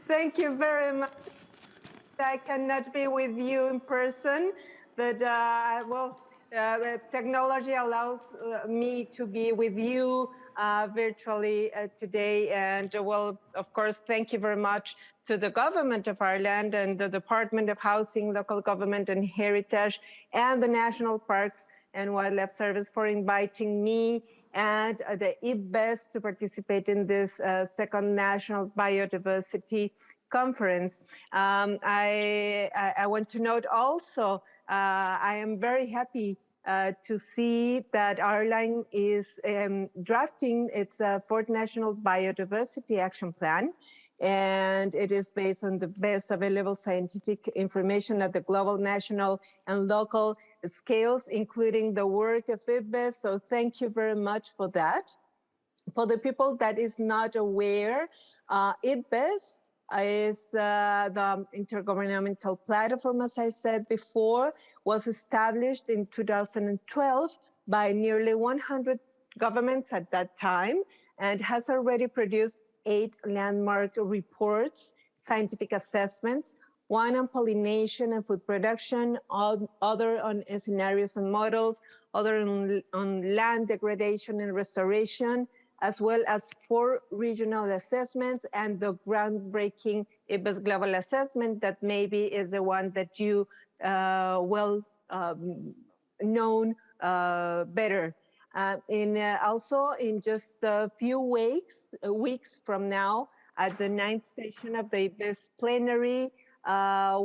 Thank you very much. I cannot be with you in person, but technology allows me to be with you virtually today. And of course, thank you very much to the Government of Ireland and the Department of Housing, Local Government and Heritage, and the National Parks and Wildlife Service for inviting me and the IBES to participate in this second National Biodiversity Conference. I want to note also, I am very happy to see that Ireland is drafting its fourth National Biodiversity Action Plan, and it is based on the best available scientific information at the global, national, and local scales, including the work of IBES. So thank you very much for that. For the people that is not aware, IBES is the Intergovernmental Platform, as I said before, was established in 2012 by nearly 100 governments at that time, and has already produced 8 landmark reports, scientific assessments, one on pollination and food production, other on scenarios and models, other on land degradation and restoration, as well as 4 regional assessments and the groundbreaking IBES Global Assessment that maybe is the one that you known better. Also in just a few weeks from now, at the 9th session of the IBES plenary, our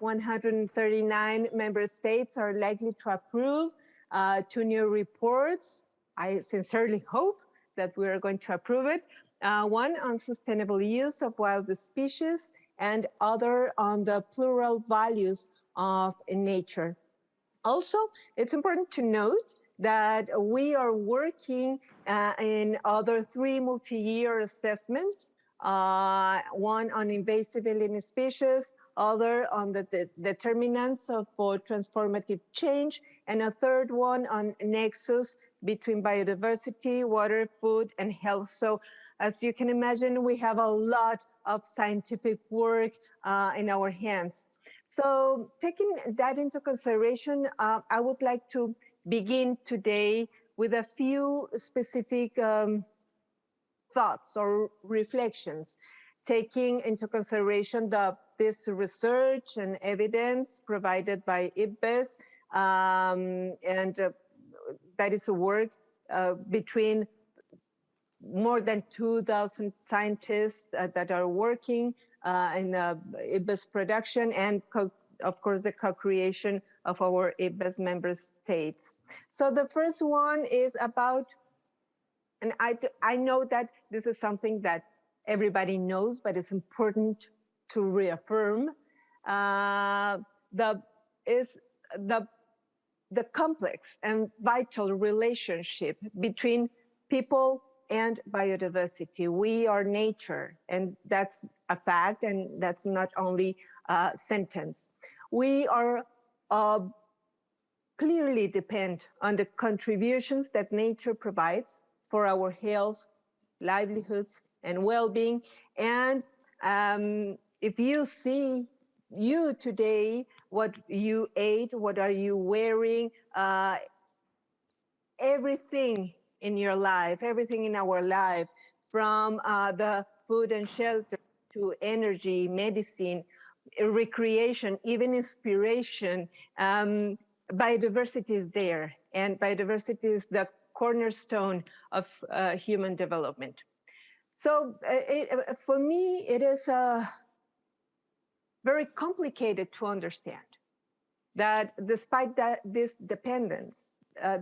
139 member states are likely to approve 2 new reports. I sincerely hope that we are going to approve it. One on sustainable use of wild species, and other on the plural values of nature. Also, it's important to note that we are working in other 3 multi-year assessments, one on invasive alien species, other on the determinants of transformative change, and a third one on nexus between biodiversity, water, food, and health. So as you can imagine, we have a lot of scientific work in our hands. So taking that into consideration, I would like to begin today with a few specific thoughts or reflections, taking into consideration this research and evidence provided by IBES, and that is a work between more than 2,000 scientists that are working in IBES production, and of course the co-creation of our IBES member states. So the first one is about, and I know that this is something that everybody knows, but it's important to reaffirm, the complex and vital relationship between people and biodiversity. We are nature, and that's a fact, and that's not only a sentence. We are clearly depend on the contributions that nature provides for our health, livelihoods, and well-being. And if you see you today, what you ate, what are you wearing, everything in your life, everything in our life, from the food and shelter to energy, medicine, recreation, even inspiration, biodiversity is there, and biodiversity is the cornerstone of human development. So for me, it is very complicated to understand that despite this dependence,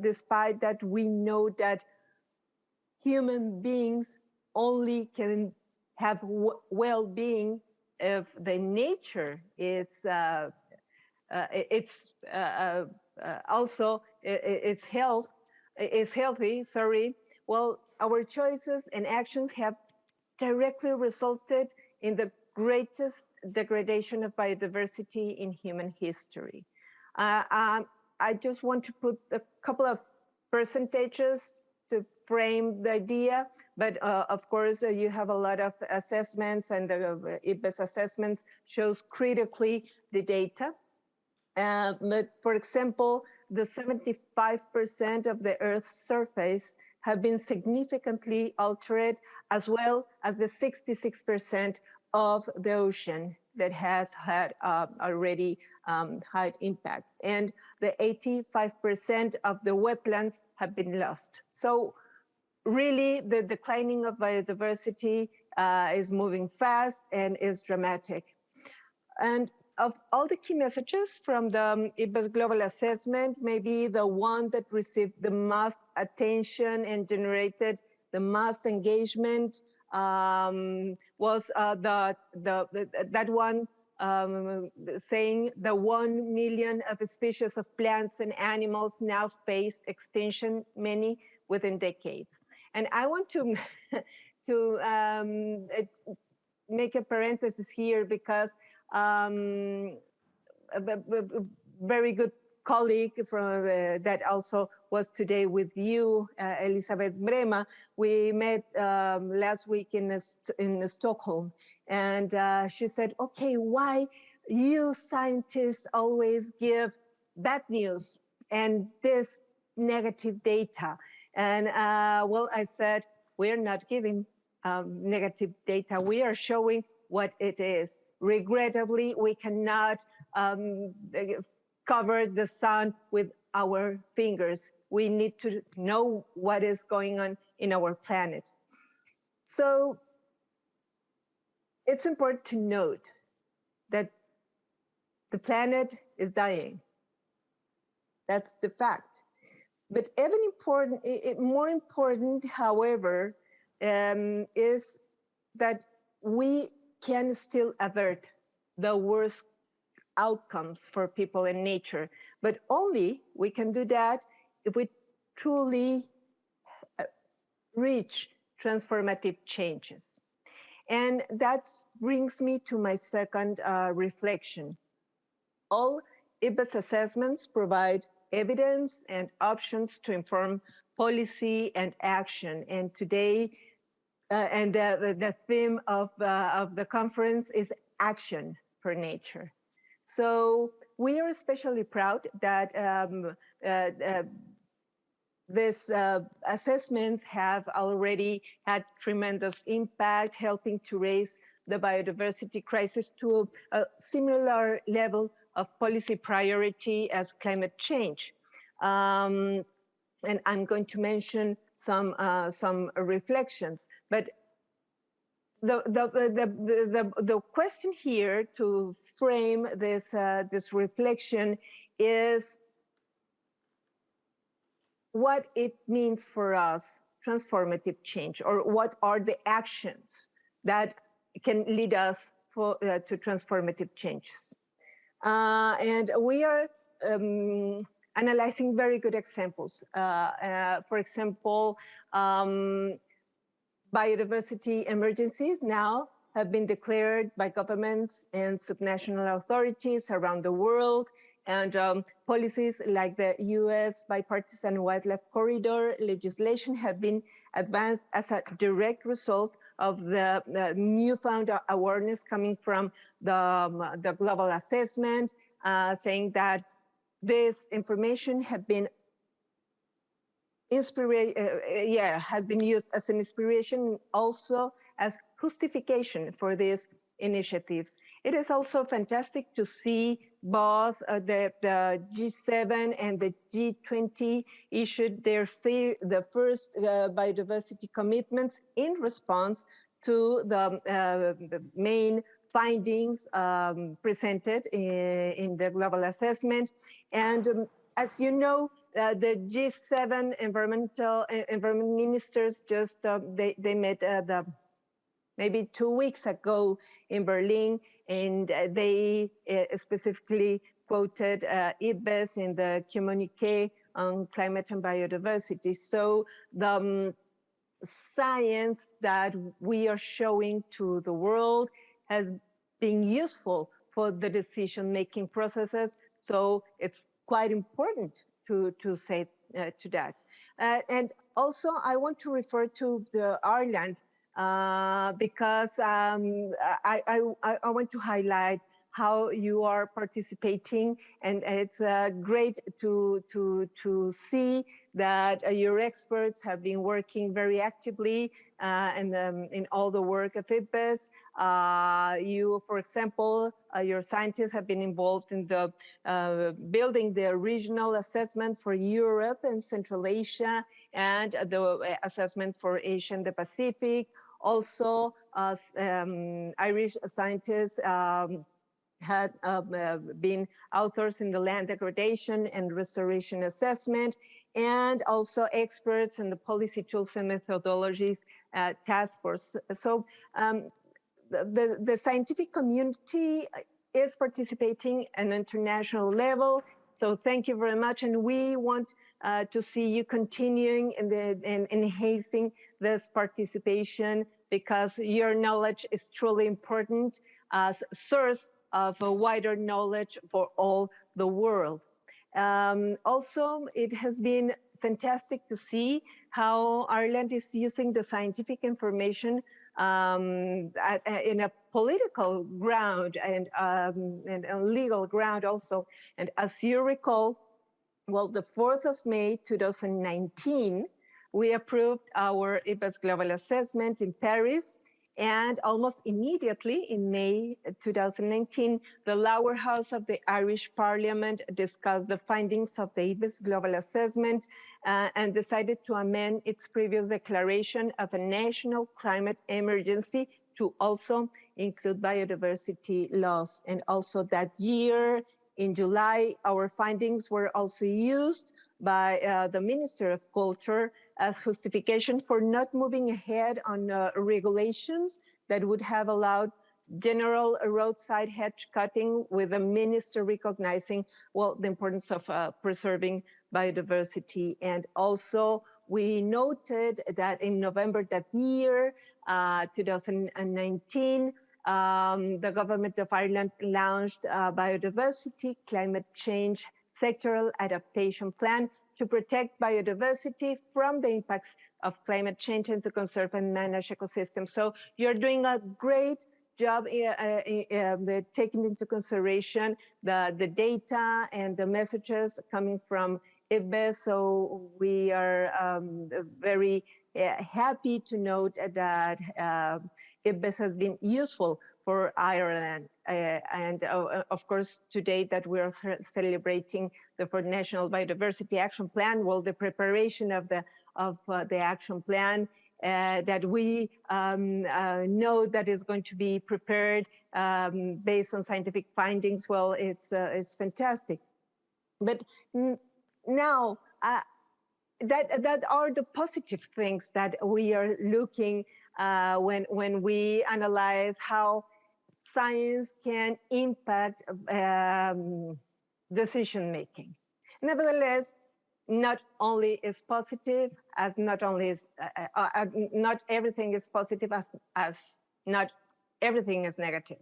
despite that we know that human beings only can have well-being if the nature also its health is healthy. Well, our choices and actions have directly resulted in the greatest degradation of biodiversity in human history. I just want to put a couple of percentages to frame the idea, but of course you have a lot of assessments, and the IPBES assessments shows critically the data. But for example, the 75% of the Earth's surface have been significantly altered, as well as the 66% of the ocean that has had already high impacts. And the 85% of the wetlands have been lost. So really, the declining of biodiversity is moving fast and is dramatic. And of all the key messages from the IPBES Global Assessment, maybe the one that received the most attention and generated the most engagement was that one saying the 1 million of species of plants and animals now face extinction, many within decades. And I want to make a parenthesis here, because a very good colleague from that also was today with you, Elizabeth Brema. We met last week in Stockholm, and she said, okay, why you scientists always give bad news and this negative data? And well, I said, we're not giving negative data. We are showing what it is. Regrettably, we cannot cover the sun with our fingers. We need to know what is going on in our planet. So it's important to note that the planet is dying. That's the fact. But even more important, however, is that we can still avert the worst outcomes for people and nature, but only we can do that if we truly reach transformative changes. And that brings me to my second reflection. All IPBES assessments provide evidence and options to inform policy and action. And today, and the theme of the conference is action for nature. So we are especially proud that these assessments have already had tremendous impact, helping to raise the biodiversity crisis to a similar level of policy priority as climate change. And I'm going to mention some reflections, but the question here to frame this reflection is what it means for us, transformative change, or what are the actions that can lead us to transformative changes. And we are analyzing very good examples. For example, biodiversity emergencies now have been declared by governments and subnational authorities around the world, and policies like the US Bipartisan Wildlife Corridor legislation have been advanced as a direct result of the newfound awareness coming from the global assessment, saying that this information have been has been used as an inspiration, also as justification for these initiatives. It is also fantastic to see both the G7 and the G20 issued the first biodiversity commitments in response to the main findings presented in the global assessment. And as you know, the G7 environment ministers just they met maybe 2 weeks ago in Berlin, and they specifically quoted IPBES in the communiqué on climate and biodiversity. So the science that we are showing to the world has been useful for the decision-making processes. So it's quite important to say to that. And also, I want to refer to the Ireland because I want to highlight how you are participating, and it's great to see that your experts have been working very actively and in all the work of IPBES. You, for example, your scientists have been involved in the building the regional assessment for Europe and Central Asia, and the assessment for Asia and the Pacific. Also, Irish scientists had been authors in the land degradation and restoration assessment, and also experts in the policy tools and methodologies task force. So the scientific community is participating at an international level. So thank you very much. And we want to see you continuing and enhancing this participation, because your knowledge is truly important as a source of a wider knowledge for all the world. Also, it has been fantastic to see how Ireland is using the scientific information in a political ground and a legal ground also. And as you recall, well, the 4th of May, 2019, we approved our IPBES Global Assessment in Paris, and almost immediately in May 2019, the lower house of the Irish Parliament discussed the findings of the IPBES Global Assessment and decided to amend its previous declaration of a national climate emergency to also include biodiversity loss. And also that year, in July, our findings were also used by the Minister of Culture as justification for not moving ahead on regulations that would have allowed general roadside hedge cutting, with the minister recognizing, well, the importance of preserving biodiversity. And also, we noted that in November that year, 2019, the government of Ireland launched a biodiversity climate change sectoral adaptation plan to protect biodiversity from the impacts of climate change and to conserve and manage ecosystems. So you're doing a great job taking into consideration the data and the messages coming from IPBES. So we are very happy to note that IPBES has been useful for Ireland. And of course, today that we are celebrating the National Biodiversity Action Plan, well, the preparation of the action plan that we know that is going to be prepared based on scientific findings, well, it's fantastic. But now, that are the positive things that we are looking when we analyze how science can impact decision making. Nevertheless, not only is positive, as not only is not everything is positive, as not everything is negative.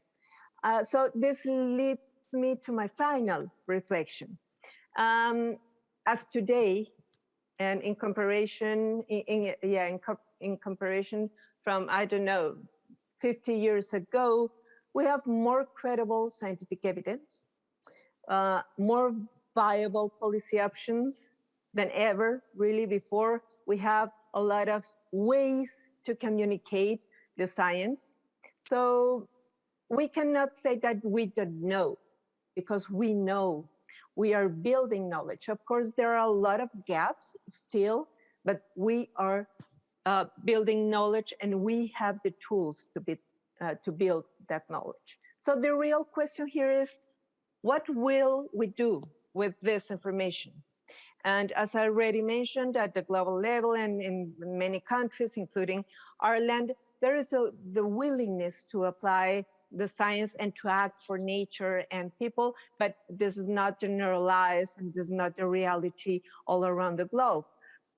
So this leads me to my final reflection. As today, and in comparison, in comparison from, I don't know, 50 years ago, we have more credible scientific evidence, more viable policy options than ever, really, before. We have a lot of ways to communicate the science. So we cannot say that we don't know, because we know. We are building knowledge. Of course, there are a lot of gaps still, but we are building knowledge, and we have the tools to build that knowledge. So the real question here is, what will we do with this information? And as I already mentioned, at the global level and in many countries, including Ireland, there is the willingness to apply the science and to act for nature and people, but this is not generalized, and this is not the reality all around the globe.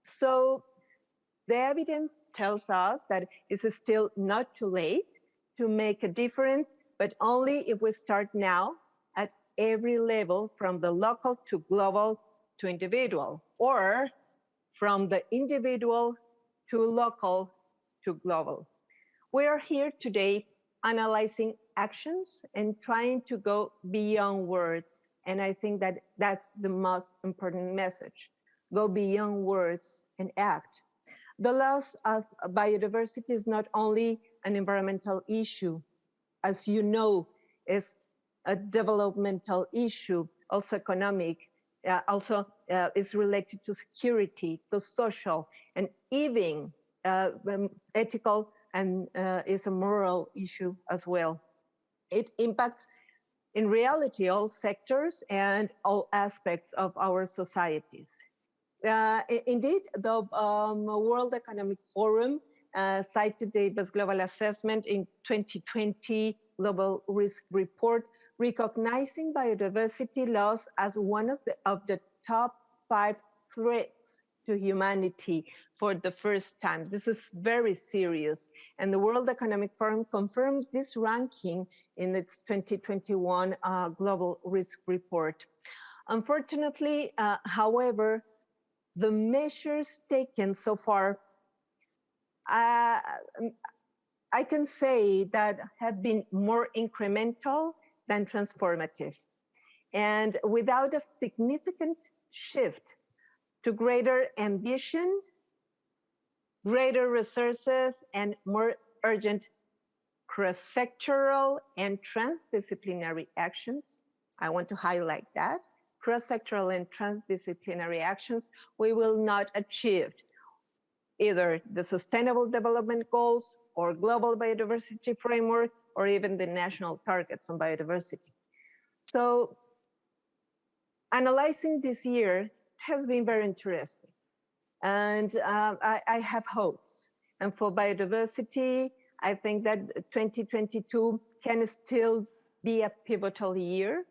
So the evidence tells us that it's still not too late to make a difference, but only if we start now at every level, from the local to global to individual. Or from the individual to local to global. We are here today analyzing actions and trying to go beyond words. And I think that that's the most important message. Go beyond words and act. The loss of biodiversity is not only an environmental issue, as you know, is a developmental issue, also economic, also is related to security, to social, and even ethical, and is a moral issue as well. It impacts, in reality, all sectors and all aspects of our societies. Indeed, the World Economic Forum cited the best global assessment in 2020 Global Risk Report, recognizing biodiversity loss as one of the top 5 threats to humanity for the first time. This is very serious. And the World Economic Forum confirmed this ranking in its 2021 Global Risk Report. Unfortunately, however, the measures taken so far, I can say that have been more incremental than transformative. And without a significant shift to greater ambition, greater resources, and more urgent cross-sectoral and transdisciplinary actions, I want to highlight that, cross-sectoral and transdisciplinary actions, we will not achieve either the Sustainable Development Goals or Global Biodiversity Framework or even the national targets on biodiversity. So analyzing this year has been very interesting. And I have hopes. And for biodiversity, I think that 2022 can still be a pivotal year.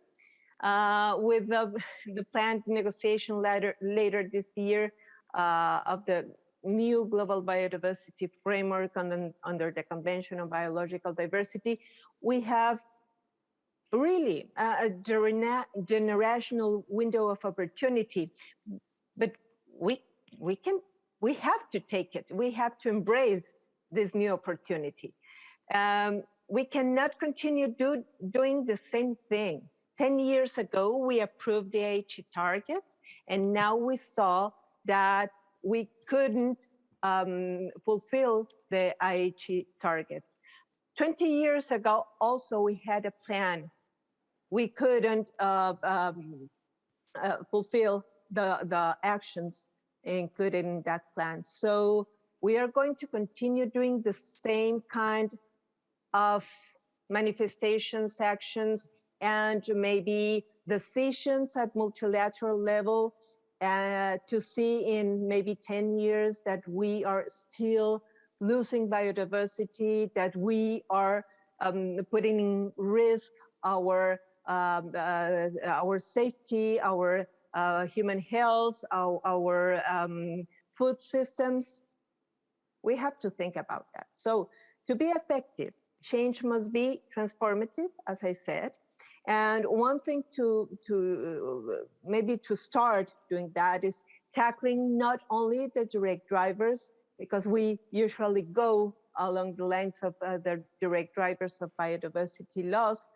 With the planned negotiation later this year of the new global biodiversity framework under the Convention on Biological Diversity, we have really a generational window of opportunity, but we have to take it. We have to embrace this new opportunity. We cannot continue doing the same thing. 10 years ago, we approved the IHE targets, and now we saw that we couldn't fulfill the IHE targets. 20 years ago, also, we had a plan. We couldn't fulfill the actions included in that plan. So we are going to continue doing the same kind of manifestations, actions, and maybe decisions at multilateral level to see in maybe 10 years that we are still losing biodiversity, that we are putting in risk our safety, our human health, our food systems. We have to think about that. So to be effective, change must be transformative, as I said. And one thing to maybe to start doing that is tackling not only the direct drivers, because we usually go along the lines of the direct drivers of biodiversity loss,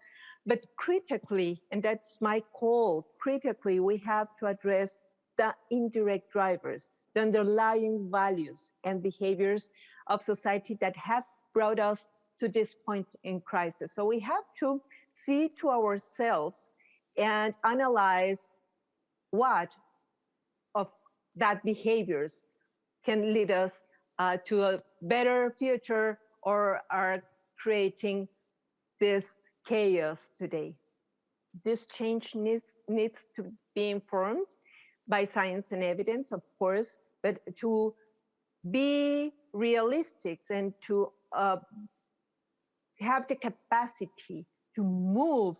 but critically, and that's my call, critically, we have to address the indirect drivers, the underlying values and behaviors of society that have brought us to this point in crisis. So we have to see to ourselves and analyze what of that behaviors can lead us to a better future or are creating this chaos today. This change needs to be informed by science and evidence, of course, but to be realistic and to have the capacity to move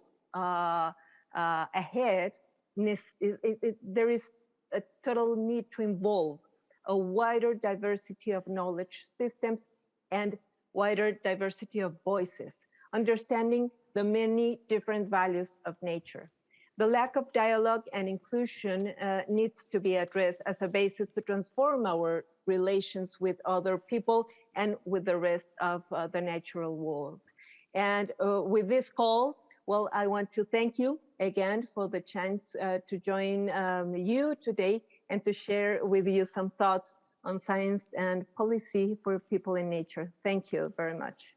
ahead, there is a total need to involve a wider diversity of knowledge systems and wider diversity of voices, understanding the many different values of nature. The lack of dialogue and inclusion needs to be addressed as a basis to transform our relations with other people and with the rest of the natural world. And with this call, well, I want to thank you again for the chance to join you today and to share with you some thoughts on science and policy for people in nature. Thank you very much.